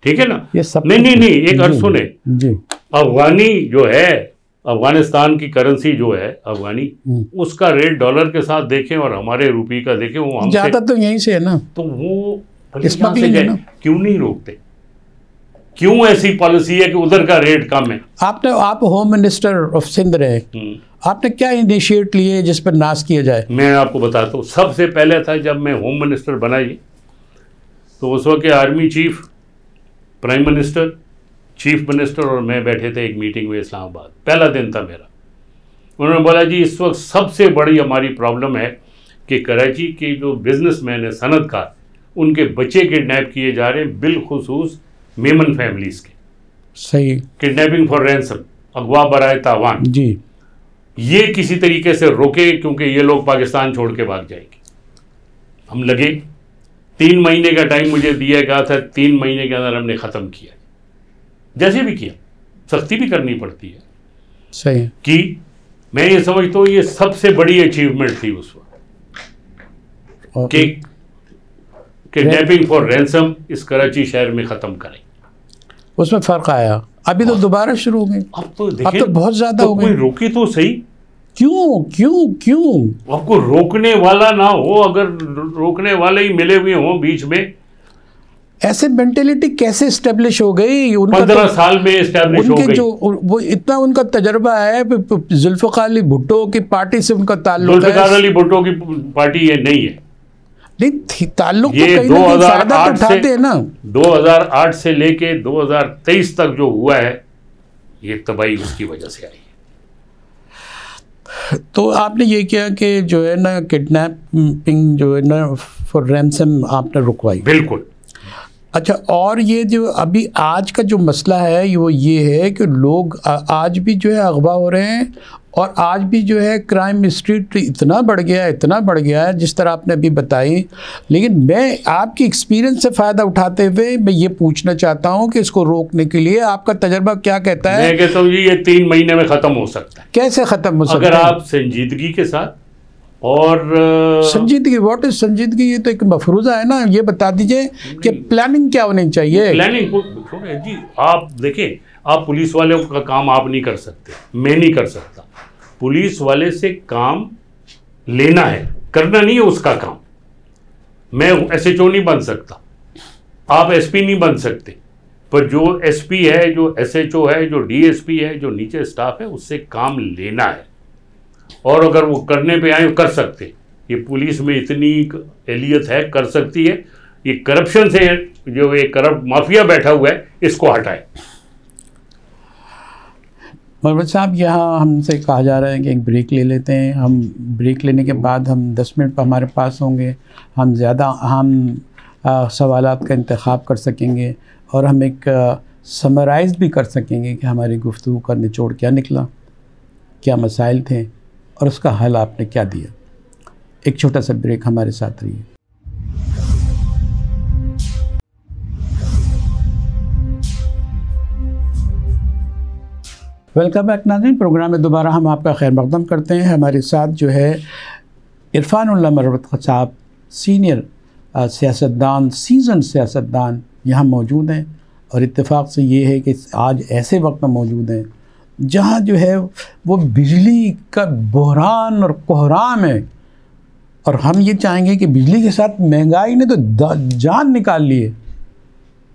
ठीक है ना? नहीं, एक अर्थ सुने जी। अफगानी जो है, अफगानिस्तान की करेंसी जो है अफगानी, उसका रेट डॉलर के साथ देखें और हमारे रुपये का देखें, वो हमसे ज़्यादा तो यहीं से है ना, तो वो क्यों नहीं रोकते? क्यों ऐसी पॉलिसी है कि उधर का रेट कम है? आप होम मिनिस्टर ऑफ सिंध रहे, आपने क्या इनिशिएट लिए जिस पर नाश किया जाए? मैं आपको बताता हूँ। सबसे पहले था जब मैं होम मिनिस्टर बना जी, तो उस वक्त army chief, prime minister, chief minister और मैं बैठे थे एक मीटिंग में इस्लामाबाद। पहला दिन था मेरा। उन्होंने बोला जी इस वक्त सबसे बड़ी हमारी प्रॉब्लम है कि कराची के जो बिजनेसमैन है, सनतकार, उनके बच्चे किडनैप किए जा रहे हैं, बिलखुसूस मेमन फैमिलीज के। सही। किडनैपिंग फॉर रैंसम, अगवा बराए तावान जी। ये किसी तरीके से रोके, क्योंकि ये लोग पाकिस्तान छोड़ के भाग जाएंगे। हम लगे, 3 महीने का टाइम मुझे दिया गया था, 3 महीने के अंदर हमने ख़त्म किया। जैसे भी किया, सख्ती भी करनी पड़ती है। सही। कि मैं ये समझता हूँ ये सबसे बड़ी अचीवमेंट थी उस वक्त कि किडनैपिंग फॉर रैंसम इस कराची शहर में ख़त्म करें। उसमें फ़र्क आया। अभी तो दोबारा शुरू हो गई। अब तो बहुत ज़्यादा हो गई। कोई रोके तो सही। क्यों आपको रोकने वाला ना हो, अगर रोकने वाले ही मिले हुए हों बीच में, ऐसे मेंटेलिटी कैसे एस्टेब्लिश हो गई? 15 साल में एस्टेब्लिश हो गई। जो वो इतना उनका तजर्बा है, जुल्फ़िकार अली भुट्टो की पार्टी से उनका ताल्लुक है। जुल्फ़िकार अली भुट्टो की पार्टी ये नहीं है। नहीं, ताल्लुक ये तो 2008 से ना, 2008 से लेके 2023 तक जो हुआ है, ये तबाही उसकी वजह से आई। तो आपने ये किया कि जो है ना किडनैपिंग जो है ना फॉर रैंसम आपने रुकवाई। बिल्कुल। अच्छा, और ये जो अभी आज का जो मसला है वो ये है कि लोग आज भी जो है अगवा हो रहे हैं, और आज भी जो है क्राइम स्ट्रीट इतना बढ़ गया है जिस तरह आपने अभी बताई। लेकिन मैं आपकी एक्सपीरियंस से फ़ायदा उठाते हुए मैं ये पूछना चाहता हूँ कि इसको रोकने के लिए आपका तजर्बा क्या कहता है? मैं कहता हूँ जी ये 3 महीने में ख़त्म हो सकता है। कैसे ख़त्म हो सकता है? अगर आप संजीदगी के साथ और संजीदगी, व्हाट इज संजीदगी? ये तो एक मफरूज़ा है ना, ये बता दीजिए कि प्लानिंग क्या होनी चाहिए। प्लानिंग जी, आप देखें, आप पुलिस वाले का काम आप नहीं कर सकते, मैं नहीं कर सकता। पुलिस वाले से काम लेना है, करना नहीं है उसका काम। मैं SHO नहीं बन सकता, आप SP नहीं बन सकते, पर जो एसपी है, जो एसएचओ है, जो डीएसपी है, जो नीचे स्टाफ है, उससे काम लेना है। और अगर वो करने पे आए कर सकते, ये पुलिस में इतनी एलियत है, कर सकती है। ये करप्शन से जो ये करप्ट माफिया बैठा हुआ है, इसको हटाए। मरवत साहब, यहाँ हमसे कहा जा रहा है कि एक ब्रेक ले लेते हैं। हम ब्रेक लेने के बाद हम 10 मिनट हमारे पास होंगे, हम ज़्यादा अहम सवालात का इंतखाब कर सकेंगे और हम एक समराइज़ भी कर सकेंगे कि हमारी गुफ्तगू का निचोड़ क्या निकला, क्या मसाइल थे और उसका हल आपने क्या दिया। एक छोटा सा ब्रेक, हमारे साथ रहिए। वेलकम बैक नाज़रीन, प्रोग्राम में दोबारा हम आपका खैर मक़दम करते हैं। हमारे साथ जो है इरफानुल्लाह मरवत साहब, सीनियर सियासतदान, सीज़न सियासतदान यहाँ मौजूद हैं। और इत्तेफाक से ये है कि आज ऐसे वक्त में मौजूद हैं जहाँ जो है वो बिजली का बहरान और कोहराम है। और हम ये चाहेंगे कि बिजली के साथ महंगाई ने तो जान निकाल ली है।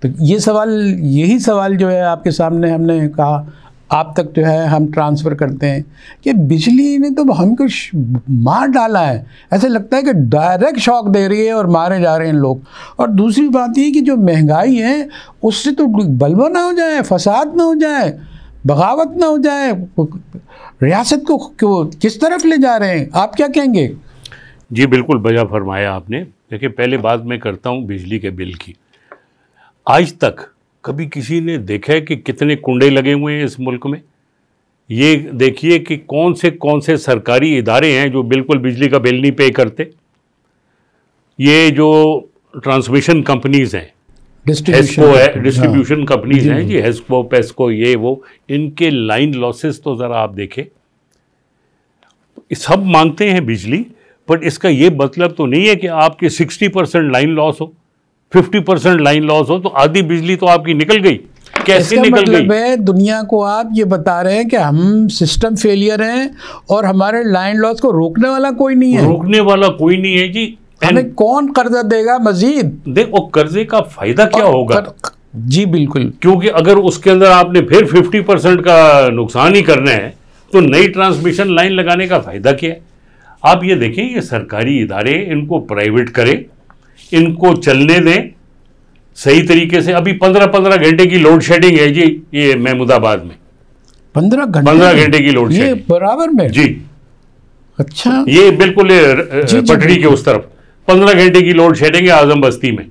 तो ये सवाल, यही सवाल जो है आपके सामने हमने कहा आप तक जो है हम ट्रांसफ़र करते हैं कि बिजली ने तो हमको मार डाला है। ऐसे लगता है कि डायरेक्ट शॉक दे रही है और मारे जा रहे हैं लोग। और दूसरी बात ये कि जो महंगाई है उससे तो बलवा ना हो जाए, फसाद ना हो जाए, बगावत ना हो जाए, रियासत को किस तरफ ले जा रहे हैं, आप क्या कहेंगे? जी बिल्कुल बजा फरमाया आपने। देखिए, पहले बात मैं करता हूँ बिजली के बिल की। आज तक कभी किसी ने देखा है कि कितने कुंडे लगे हुए हैं इस मुल्क में? ये देखिए कि कौन से सरकारी इदारे हैं जो बिल्कुल बिजली का बिल नहीं पे करते। ये जो ट्रांसमिशन कंपनीज़ हैं, हेस्को है, डिस्ट्रीब्यूशन कंपनीज़ हैं जी, हेस्को, पेस्को, ये वो, इनके लाइन लॉसेस तो ज़रा आप देखें। सब मांगते हैं बिजली, बट इसका ये मतलब तो नहीं है कि आपके 60% लाइन लॉस हो, 50% लाइन लॉस हो तो आधी बिजली तो आपकी निकल गई। कैसे निकल मतलब गई? है दुनिया को आप ये बता रहे हैं कि हम सिस्टम फेलियर हैं और हमारे लाइन लॉस को रोकने वाला कोई नहीं है। रोकने वाला कोई नहीं है जी। हमें कौन कर्जा देगा मजीद? देखो, कर्जे का फायदा क्या होगा? जी बिल्कुल, क्योंकि अगर उसके अंदर आपने फिर 50% का नुकसान ही करना है तो नई ट्रांसमिशन लाइन लगाने का फायदा क्या है? आप ये देखें, ये सरकारी इदारे, इनको प्राइवेट करें, इनको चलने दें सही तरीके से। अभी 15-15 घंटे की लोड शेडिंग है जी, ये महमूदाबाद में 15 घंटे की लोड शेडिंग बराबर में जी। अच्छा, ये बिल्कुल पटड़ी के उस तरफ 15 घंटे की लोड शेडिंग है आजम बस्ती में।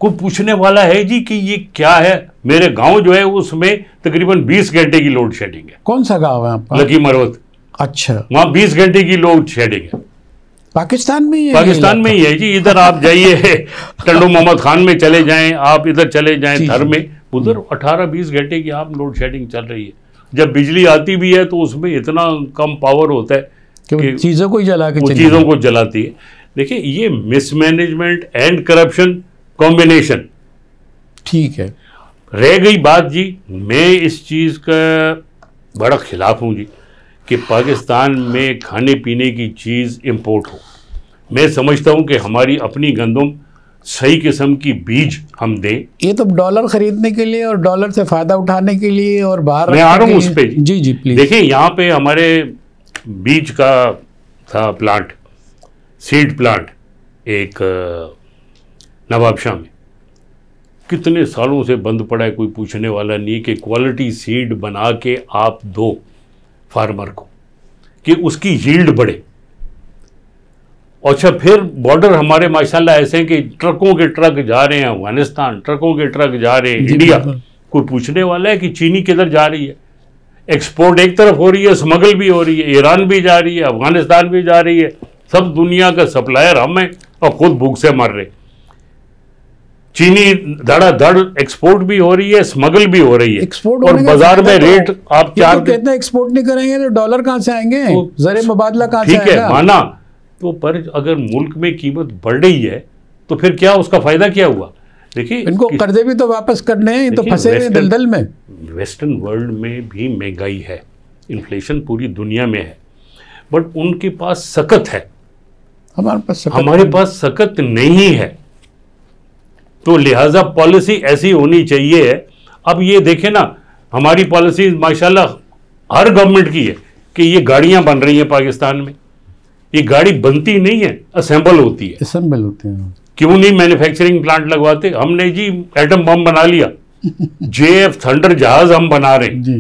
कोई पूछने वाला है जी कि ये क्या है? मेरे गांव जो है उसमें तकरीबन 20 घंटे की लोड शेडिंग है। कौन सा गांव है आपका? लकी मरवत। अच्छा, वहां 20 घंटे की लोड शेडिंग है। पाकिस्तान में ही है? पाकिस्तान में ही है जी। इधर आप जाइए टंडो मोहम्मद खान में चले जाएं, आप इधर चले जाएं धर में, उधर 18-20 घंटे की आप लोड शेडिंग चल रही है। जब बिजली आती भी है तो उसमें इतना कम पावर होता है कि चीज़ों को जला के चीज़ों को जलाती है। देखिए, ये मिसमैनेजमेंट एंड करप्शन कॉम्बिनेशन। ठीक है, रह गई बात जी, मैं इस चीज़ का बड़ा खिलाफ हूँ जी कि पाकिस्तान में खाने पीने की चीज़ इंपोर्ट हो। मैं समझता हूँ कि हमारी अपनी गंदम सही किस्म की बीज हम दें। ये तो डॉलर खरीदने के लिए और डॉलर से फ़ायदा उठाने के लिए और बाहर मैं आ रहा हूँ उस पर। जी जी प्लीज़। देखिए, यहाँ पे हमारे बीज का था प्लांट, सीड प्लांट, एक नवाबशाह में, कितने सालों से बंद पड़ा है, कोई पूछने वाला नहीं कि क्वालिटी सीड बना के आप दो फार्मर को कि उसकी यील्ड बढ़े। अच्छा, फिर बॉर्डर हमारे माशाल्लाह ऐसे हैं कि ट्रकों के ट्रक जा रहे हैं अफगानिस्तान, ट्रकों के ट्रक जा रहे हैं इंडिया। कोई पूछने वाला है कि चीनी किधर जा रही है? एक्सपोर्ट एक तरफ हो रही है, स्मगल भी हो रही है, ईरान भी जा रही है, अफगानिस्तान भी जा रही है। सब दुनिया का सप्लायर हम हैं और खुद भूख से मर रहे। चीनी धड़ाधड़ एक्सपोर्ट भी हो रही है, स्मगल भी हो रही है, और बाजार में रेट आप चार कहते हैं एक्सपोर्ट नहीं करेंगे तो डॉलर कहाँ से आएंगे, ज़र मुबादला कहाँ से आएगा? ठीक है, माना तो, पर अगर मुल्क में कीमत बढ़ रही है तो फिर क्या, उसका फायदा क्या हुआ? देखिए, इनको कर्जे भी तो वापस करने हैं, तो फंसे हुए दलदल में। वेस्टर्न वर्ल्ड में भी महंगाई है, इन्फ्लेशन पूरी दुनिया में है, बट उनके पास सकत है, हमारे पास सकत नहीं है। तो लिहाजा पॉलिसी ऐसी होनी चाहिए अब ये देखें ना, हमारी पॉलिसी माशाल्लाह हर गवर्नमेंट की है कि ये गाड़ियां बन रही हैं पाकिस्तान में। ये गाड़ी बनती नहीं है, असेंबल होती है। असेंबल होते हैं। क्यों नहीं मैन्युफैक्चरिंग प्लांट लगवाते? हमने जी एटम बम बना लिया, JF थंडर जहाज हम बना रहे हैं जी।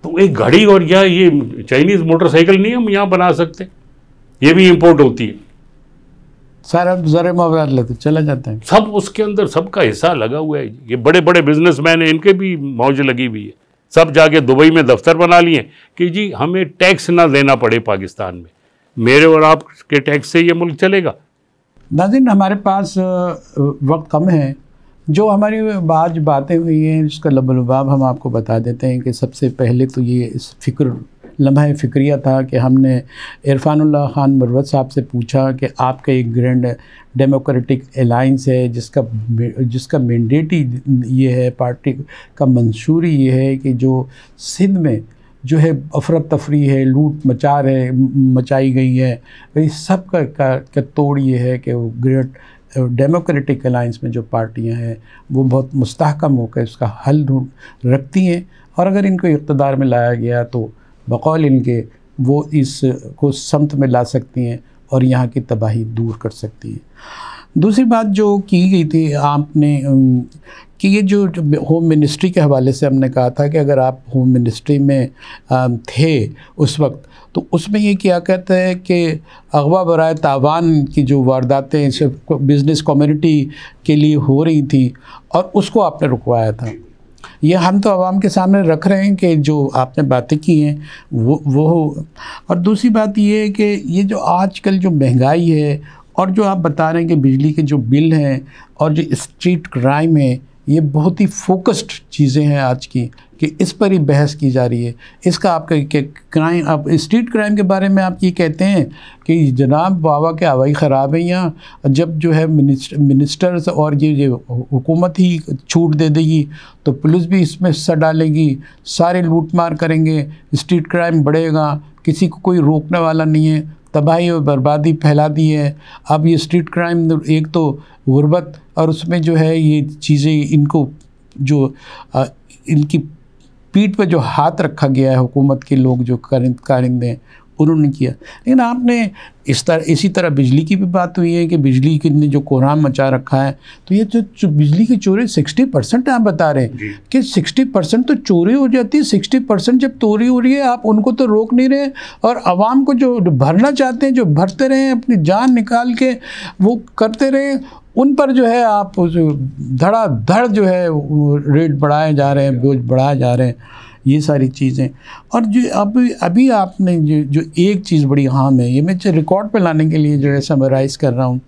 तो एक गाड़ी और या ये चाइनीज मोटरसाइकिल नहीं हम यहाँ बना सकते, ये भी इंपोर्ट होती है। सारा ज़र मवाद लेते चला जाता है, सब उसके अंदर सबका हिस्सा लगा हुआ है। ये बड़े बड़े बिजनेसमैन हैं, इनके भी मौज लगी हुई है। सब जाके दुबई में दफ्तर बना लिए कि जी हमें टैक्स ना देना पड़े पाकिस्तान में, मेरे और आपके टैक्स से ये मुल्क चलेगा। नाज़रीन, हमारे पास वक्त कम है। जो हमारी आज बातें हुई हैं जिसका लबलबाब हम आपको बता देते हैं कि सबसे पहले तो ये इस लम्हा फ़िक्रिया था कि हमने इरफानुल्लाह खान मरवत साहब से पूछा कि आपका एक ग्रैंड डेमोक्रेटिक अलायंस है जिसका मैंडेट ही ये है, पार्टी का मंशूर ये है कि जो सिंध में जो है अफरा तफरी है, लूट मचाई गई है, इस सब का तोड़ ये है कि वो ग्रेट डेमोक्रेटिक अलायंस में जो पार्टियां हैं वो बहुत मुस्तहकम होकर इसका हल ढूंढ रखती हैं, और अगर इनको इक़्तिदार में लाया गया तो बकौल इनके वो इसको समत में ला सकती हैं और यहाँ की तबाही दूर कर सकती हैं। दूसरी बात जो की गई थी आपने कि ये जो होम मिनिस्ट्री के हवाले से हमने कहा था कि अगर आप होम मिनिस्ट्री में थे उस वक्त तो उसमें ये किया कहता है कि अगवा बराए तावान की जो वारदातें सिर्फ बिज़नेस कम्युनिटी के लिए हो रही थी और उसको आपने रुकवाया था। ये हम तो आवाम के सामने रख रहे हैं कि जो आपने बातें की हैं वो हो। और दूसरी बात ये है कि ये जो आजकल जो महंगाई है और जो आप बता रहे हैं कि बिजली के जो बिल हैं और जो स्ट्रीट क्राइम है, ये बहुत ही फोकस्ड चीज़ें हैं आज की कि इस पर ही बहस की जा रही है। इसका आपका क्राइम, आप स्ट्रीट क्राइम के बारे में आप ये कहते हैं कि जनाब बाबा के हवाई ख़राब है यहाँ, जब जो है मिनिस्टर्स और ये हुकूमत ही छूट दे देगी तो पुलिस भी इसमें हिस्सा डालेगी, सारे लूट मार करेंगे, स्ट्रीट क्राइम बढ़ेगा, किसी को कोई रोकने वाला नहीं है, तबाही और बर्बादी फैला दी है। अब ये स्ट्रीट क्राइम एक तो गुर्बत और उसमें जो है ये चीज़ें इनको जो इनकी पीठ पे जो हाथ रखा गया है हुकूमत के लोग जो कारिंदे उन्होंने किया। लेकिन आपने इसी तरह बिजली की भी बात हुई है कि बिजली की ने जो कोहराम मचा रखा है, तो ये जो बिजली की चोरी 60% आप बता रहे हैं कि 60% तो चोरी हो जाती है। 60% जब चोरी हो रही है आप उनको तो रोक नहीं रहे, और आवाम को जो भरना चाहते हैं जो भरते रहें, अपनी जान निकाल के वो करते रहें, उन पर जो है आप धड़ाधड़ जो है रेट बढ़ाए जा रहे हैं, बोझ बढ़ाए जा रहे हैं, ये सारी चीज़ें। और जो अभी आपने जो एक चीज़ बड़ी अहम है, ये मैं रिकॉर्ड पे लाने के लिए जो है समराइज़ कर रहा हूँ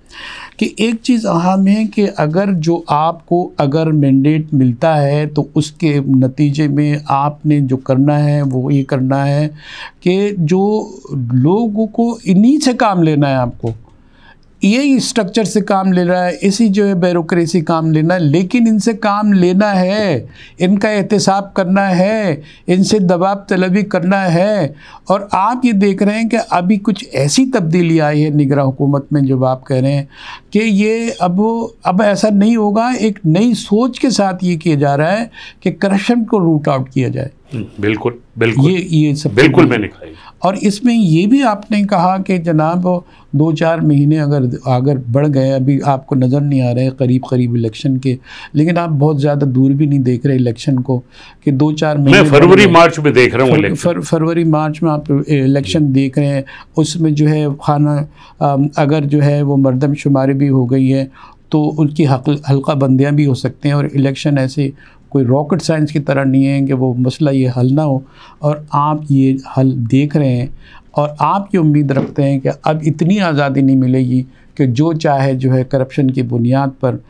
कि एक चीज़ अहम है कि अगर मैंडेट मिलता है तो उसके नतीजे में आपने जो करना है वो ये करना है कि जो लोगों को इन्हीं से काम लेना है, आपको यही स्ट्रक्चर से काम ले रहा है, इसी जो है ब्यूरोक्रेसी काम लेना है, लेकिन इनसे काम लेना है, इनका एहतसाब करना है, इनसे दबाव तलबी करना है। और आप ये देख रहे हैं कि अभी कुछ ऐसी तब्दीली आई है निगरां हुकूमत में, जब आप कह रहे हैं कि ये अब ऐसा नहीं होगा, एक नई सोच के साथ ये किया जा रहा है कि करप्शन को रूट आउट किया जाए। बिल्कुल बिल्कुल, ये सब बिल्कुल मैंने कहा। और इसमें ये भी आपने कहा कि जनाब 2-4 महीने अगर बढ़ गए, अभी आपको नज़र नहीं आ रहे करीब इलेक्शन के, लेकिन आप बहुत ज़्यादा दूर भी नहीं देख रहे इलेक्शन को कि 2-4 महीने, मैं फरवरी मार्च में देख रहा हूँ फरवरी मार्च में आप इलेक्शन देख रहे हैं। उसमें जो है अगर जो है वो मर्दमशुमारी भी हो गई है तो उनकी हल्का बंदियाँ भी हो सकते हैं, और इलेक्शन ऐसे कोई रॉकेट साइंस की तरह नहीं है कि वो मसला ये हल ना हो, और आप ये हल देख रहे हैं और आप ये उम्मीद रखते हैं कि अब इतनी आज़ादी नहीं मिलेगी कि जो चाहे जो है करप्शन की बुनियाद पर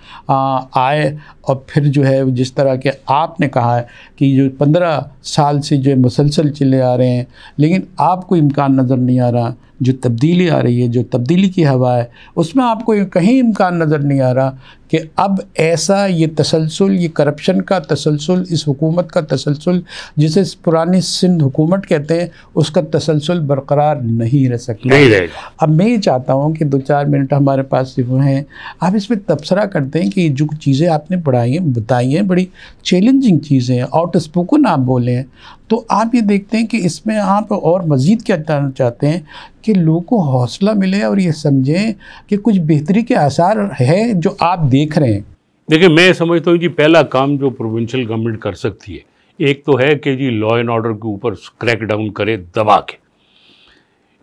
आए, और फिर जो है जिस तरह के आपने कहा है कि जो 15 साल से जो मुसलसल चले आ रहे हैं, लेकिन आपको इम्कान नज़र नहीं आ रहा जो तब्दीली आ रही है, जो तब्दीली की हवा है, उसमें आपको कहीं इम्कान नज़र नहीं आ रहा कि अब ऐसा ये तसलसल, ये करप्शन का तसलसल, इस हुकूमत का तसलसल, जिसे पुरानी सिंध हुकूमत कहते हैं, उसका तसलसल बरकरार नहीं रह सकता, नहीं रहेगा। अब मैं ये चाहता हूँ कि 2-4 मिनट हमारे पास सिर्फ हैं, आप इसमें तबसरा करते हैं कि जो चीज़ें आपने बताई हैं बड़ी चैलेंजिंग चीज़ें हैं, आउट स्पोकन आप बोले हैं, तो आप ये देखते हैं कि इसमें आप और मज़ीद क्या जानना चाहते हैं कि लोगों को हौसला मिले और ये समझें कि कुछ बेहतरी के आसार है जो आप देख रहे हैं। देखिए, मैं समझता हूँ जी, पहला काम जो प्रोविंशियल गवर्नमेंट कर सकती है, एक तो है कि जी लॉ एंड ऑर्डर के ऊपर क्रैक डाउन करे दबा के।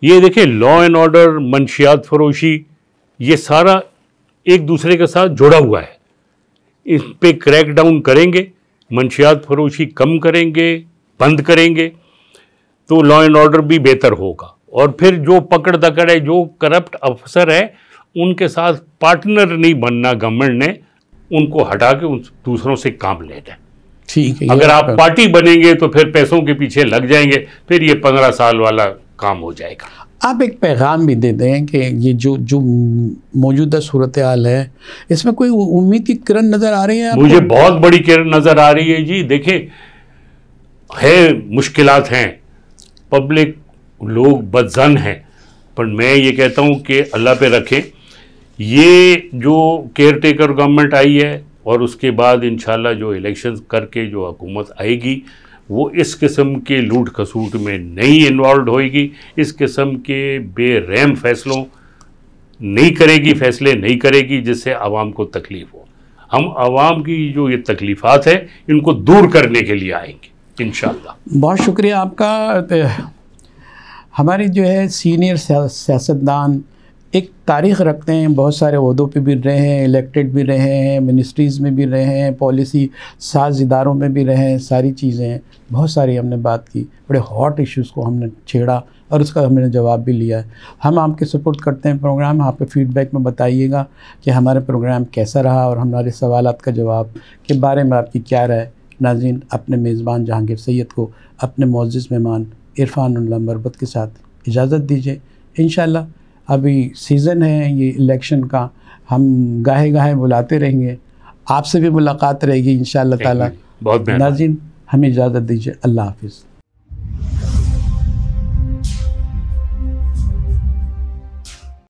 ये देखिए, लॉ एंड ऑर्डर, मंशियात फरोशी, ये सारा एक दूसरे के साथ जुड़ा हुआ है। इस पे क्रैक डाउन करेंगे, मंशियात फरोशी कम करेंगे, बंद करेंगे, तो लॉ एंड ऑर्डर भी बेहतर होगा। और फिर जो पकड़ दकड़ है, जो करप्ट अफसर है, उनके साथ पार्टनर नहीं बनना गवर्नमेंट ने, उनको हटा के उन दूसरों से काम लेना है। ठीक है, अगर आप पार्टी बनेंगे तो फिर पैसों के पीछे लग जाएंगे, फिर ये 15 साल वाला काम हो जाएगा। आप एक पैगाम भी दे दें कि ये जो मौजूदा सूरत हाल है, इसमें कोई उम्मीद की किरण नज़र आ रही है आपको? मुझे बहुत बड़ी किरण नज़र आ रही है जी। देखिए, है मुश्किलात हैं, पब्लिक लोग बदजन हैं, पर मैं ये कहता हूँ कि अल्लाह पे रखें। ये जो केयर टेकर गवर्नमेंट आई है और उसके बाद इंशाल्लाह जो इलेक्शंस करके जो हुकूमत आएगी, वो इस किस्म के लूट खसूट में नहीं इन्वॉल्व होएगी, इस किस्म के बेरहम फैसलों फैसले नहीं करेगी जिससे आवाम को तकलीफ़ हो। हम आवाम की जो ये तकलीफ़ात है, इनको दूर करने के लिए आएंगे इंशाल्लाह। बहुत शुक्रिया आपका। हमारे जो है सीनियर सियासतदान एक तारीख़ रखते हैं, बहुत सारे ओहदों पे भी रहे हैं, इलेक्टेड भी रहे हैं, मिनिस्ट्रीज़ में भी रहे हैं, पॉलिसी साज इदारों में भी रहे हैं, सारी चीज़ें हैं, बहुत सारी हमने बात की, बड़े हॉट इश्यूज़ को हमने छेड़ा और उसका हमने जवाब भी लिया है। हम आपके सपोर्ट करते हैं प्रोग्राम, आप फीडबैक में बताइएगा कि हमारा प्रोग्राम कैसा रहा और हमारे सवालात का जवाब के बारे में आपकी क्या राय। नाज़रीन, अपने मेज़बान जहांगीर सैयद को अपने मुअज़्ज़िज़ मेहमान इरफानुल्लाह मरबत के साथ इजाज़त दीजिए। इंशाअल्लाह अभी सीज़न है ये इलेक्शन का, हम गाहे गाहे बुलाते रहेंगे, आपसे भी मुलाकात रहेगी इंशाअल्लाह ताला। बहुत नाज़रीन, हमें इजाज़त दीजिए। अल्लाह हाफ़िज़।